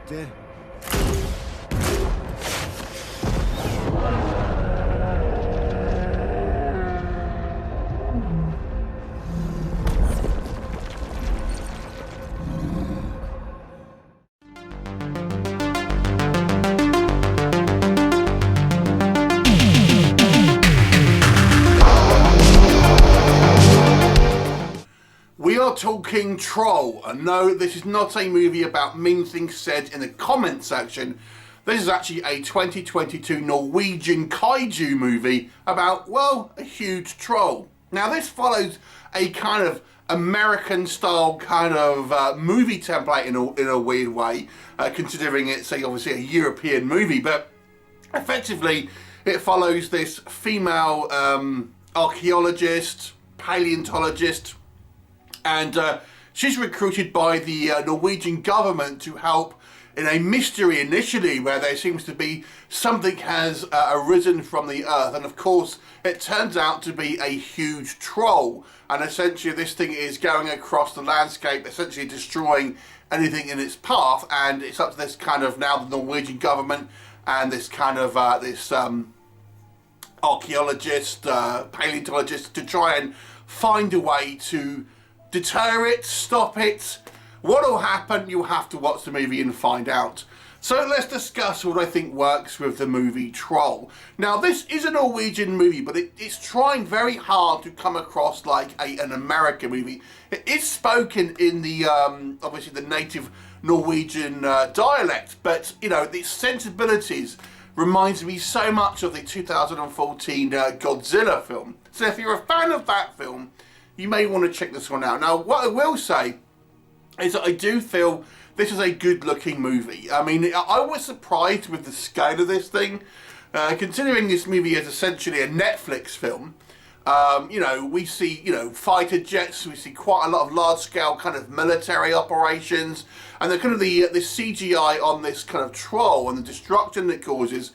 ute. We are talking Troll, and no, this is not a movie about mean things said in the comment section. This is actually a 2022 Norwegian Kaiju movie about, well, a huge troll. Now this follows a kind of American style kind of movie template in a weird way, considering it's obviously a European movie, but effectively it follows this female archaeologist, paleontologist, and she's recruited by the Norwegian government to help in a mystery initially where there seems to be something has arisen from the earth, and of course it turns out to be a huge troll, and essentially this thing is going across the landscape, essentially destroying anything in its path, and it's up to this kind of now the Norwegian government and this kind of this archaeologist, paleontologist to try and find a way to deter it, stop it. What will happen? You'll have to watch the movie and find out. So let's discuss what I think works with the movie Troll. Now this is a Norwegian movie, but it's trying very hard to come across like an American movie. It is spoken in the, obviously the native Norwegian dialect, but you know, the sensibilities reminds me so much of the 2014 Godzilla film. So if you're a fan of that film, you may want to check this one out. Now, what I will say is that I do feel this is a good-looking movie. I mean, I was surprised with the scale of this thing, considering this movie is essentially a Netflix film. You know, we see, you know, fighter jets, we see quite a lot of large-scale kind of military operations, and the kind of the CGI on this kind of troll and the destruction it causes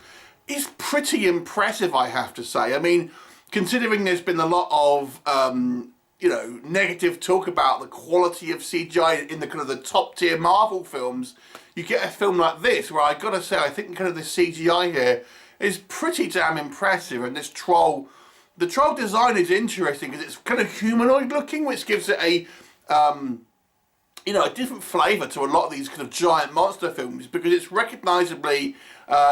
is pretty impressive, I have to say. I mean, considering there's been a lot of you know, negative talk about the quality of CGI in the kind of the top tier Marvel films, you get a film like this where I gotta say I think kind of the CGI here is pretty damn impressive, and this troll, the troll design is interesting because it's kind of humanoid looking, which gives it a you know, a different flavour to a lot of these kind of giant monster films, because it's recognisably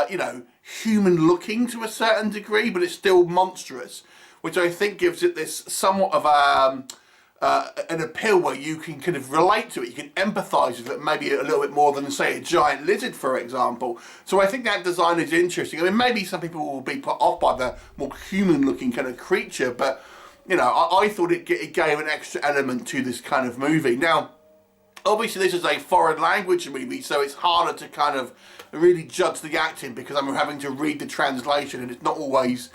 you know, human looking to a certain degree, but it's still monstrous, which I think gives it this somewhat of an appeal where you can kind of relate to it, you can empathise with it maybe a little bit more than, say, a giant lizard, for example. So I think that design is interesting. I mean, maybe some people will be put off by the more human-looking kind of creature, but, you know, I thought it gave an extra element to this kind of movie. Now, obviously this is a foreign language movie, so it's harder to kind of really judge the acting because I'm having to read the translation and it's not always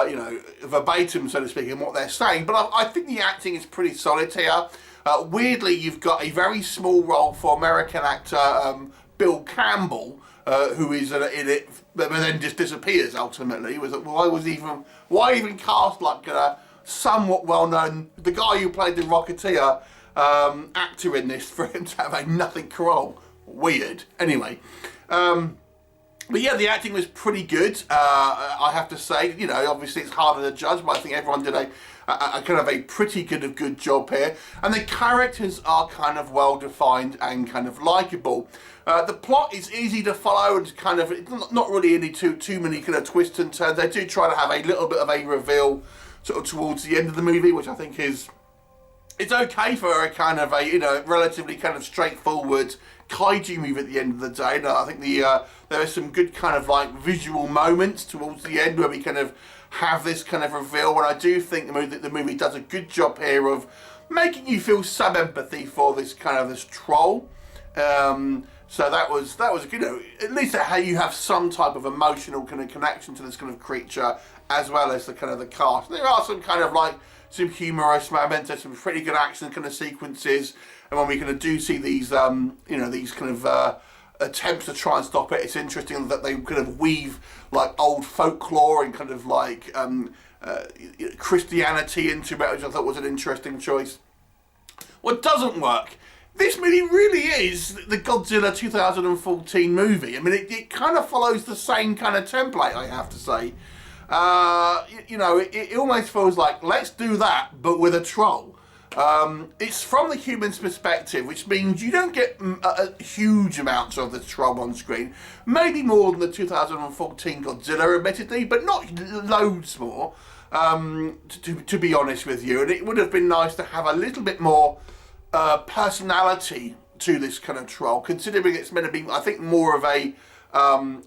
you know, verbatim, so to speak, in what they're saying. But I think the acting is pretty solid here. Weirdly, you've got a very small role for American actor Bill Campbell, who is in it, but then just disappears ultimately. Why even cast like a somewhat well-known, the guy who played the Rocketeer actor in this, for him to have a nothing role? Weird. Anyway. But yeah, the acting was pretty good, I have to say. You know, obviously it's harder to judge, but I think everyone did a kind of a pretty good job here. And the characters are kind of well defined and kind of likeable. The plot is easy to follow and kind of not really any too many kind of twists and turns. They do try to have a little bit of a reveal sort of towards the end of the movie, which I think is, it's okay for a kind of a, you know, relatively kind of straightforward kaiju movie at the end of the day. No, I think there are some good kind of like visual moments towards the end where we kind of have this kind of reveal, and I do think the movie does a good job here of making you feel some empathy for this kind of this troll. So that was, you know, at least how you have some type of emotional kind of connection to this kind of creature, as well as the kind of the cast. There are some kind of like some humorous moments, there's some pretty good action kind of sequences, and when we kind of do see these, you know, these kind of attempts to try and stop it, it's interesting that they kind of weave like old folklore and kind of like Christianity into it, which I thought was an interesting choice. What doesn't work This movie really is the Godzilla 2014 movie. I mean, it kind of follows the same kind of template, I have to say. You know, it almost feels like, let's do that, but with a troll. It's from the human's perspective, which means you don't get a huge amounts of the troll on screen. Maybe more than the 2014 Godzilla, admittedly, but not loads more, to be honest with you. And it would have been nice to have a little bit more personality to this kind of troll, considering it's meant to be, I think, more of a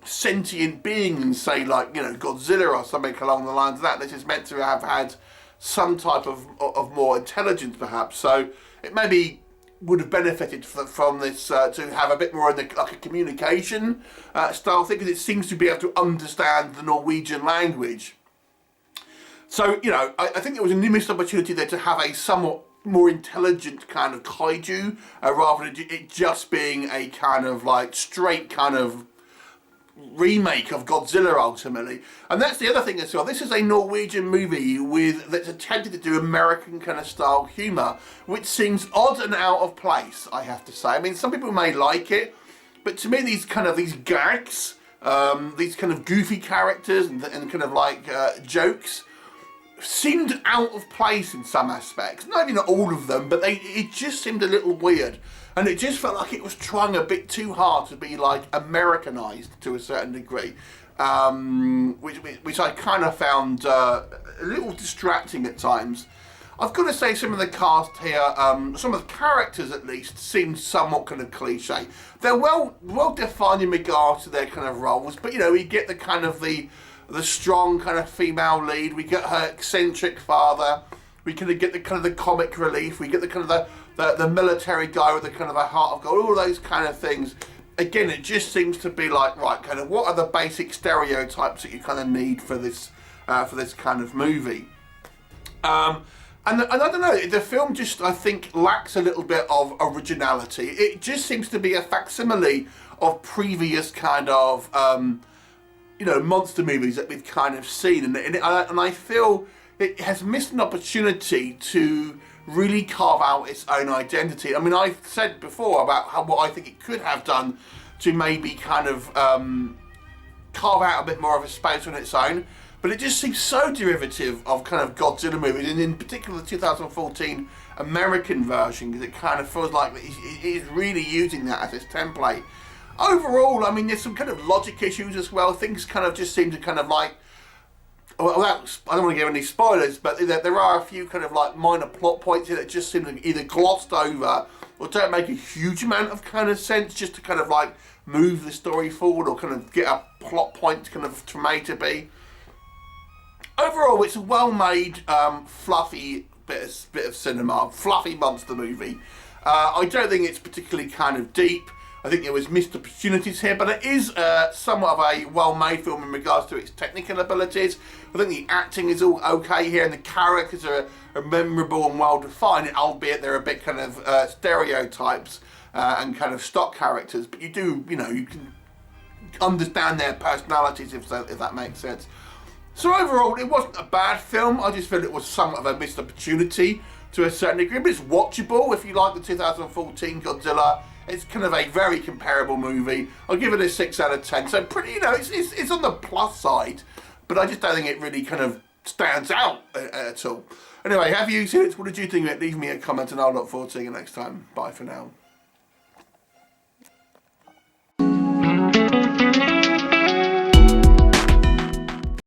sentient being than, say, like, you know, Godzilla or something along the lines of that. This is meant to have had some type of more intelligence, perhaps. So it maybe would have benefited from this to have a bit more of like a communication style thing, because it seems to be able to understand the Norwegian language. So, you know, I think there was a missed opportunity there to have a somewhat more intelligent kind of kaiju, rather than it just being a kind of like straight kind of remake of Godzilla ultimately. And that's the other thing as well. This is a Norwegian movie that's attempted to do American kind of style humour, which seems odd and out of place, I have to say. I mean, some people may like it, but to me these gags, these kind of goofy characters and kind of like jokes seemed out of place in some aspects. Maybe not all of them, but it just seemed a little weird. And it just felt like it was trying a bit too hard to be like Americanized to a certain degree, which I kind of found a little distracting at times. I've got to say some of the cast here, some of the characters at least, seemed somewhat kind of cliche. They're well defined in regards to their kind of roles, but you know, we get the kind of the strong kind of female lead, we get her eccentric father, we kind of get the kind of the comic relief, we get the kind of the military guy with the kind of a heart of gold, all those kind of things. Again, it just seems to be like, right, kind of what are the basic stereotypes that you kind of need for this kind of movie. And I don't know, the film just, I think, lacks a little bit of originality. It just seems to be a facsimile of previous kind of, you know, monster movies that we've kind of seen. And I feel it has missed an opportunity to really carve out its own identity. I mean, I've said before about what I think it could have done to maybe kind of carve out a bit more of a space on its own, but it just seems so derivative of kind of Godzilla movies, and in particular the 2014 American version, because it kind of feels like it is really using that as its template. Overall, I mean, there's some kind of logic issues as well. Things kind of just seem to kind of like, without, I don't want to give any spoilers, but there are a few kind of like minor plot points here that just seem to either glossed over or don't make a huge amount of kind of sense, just to kind of like move the story forward or kind of get a plot point kind of to made to be. Overall, it's a well-made, fluffy bit of cinema, fluffy monster movie. I don't think it's particularly kind of deep. I think there was missed opportunities here, but it is somewhat of a well-made film in regards to its technical abilities. I think the acting is all okay here, and the characters are memorable and well-defined, albeit they're a bit kind of stereotypes and kind of stock characters. But you do, you know, you can understand their personalities, if that makes sense. So overall, it wasn't a bad film. I just feel it was somewhat of a missed opportunity to a certain degree, but it's watchable if you like the 2014 Godzilla. It's kind of a very comparable movie. I'll give it a 6 out of 10. So pretty, you know, it's on the plus side, but I just don't think it really kind of stands out at all. Anyway, have you seen it? What did you think of it? Leave me a comment and I'll look forward to seeing you next time. Bye for now.